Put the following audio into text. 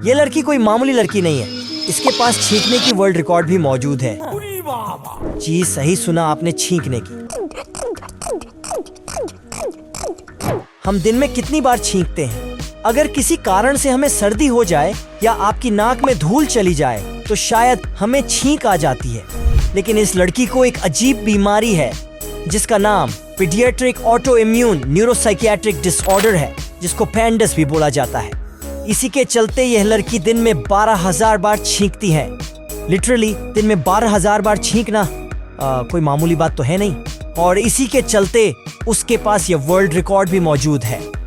ये लड़की कोई मामूली लड़की नहीं है, इसके पास छींकने की वर्ल्ड रिकॉर्ड भी मौजूद है। जी सही सुना आपने, छींकने की। हम दिन में कितनी बार छींकते हैं? अगर किसी कारण से हमें सर्दी हो जाए या आपकी नाक में धूल चली जाए तो शायद हमें छींक आ जाती है। लेकिन इस लड़की को एक अजीब बीमारी है जिसका नाम paediatric auto immune neuropsychiatric disorder है, जिसको पैंडस भी बोला जाता है। इसी के चलते यह लड़की दिन में 12,000 बार छींकती है। लिटरली दिन में 12,000 बार छींकना कोई मामूली बात तो है नहीं। और इसी के चलते उसके पास यह वर्ल्ड रिकॉर्ड भी मौजूद है।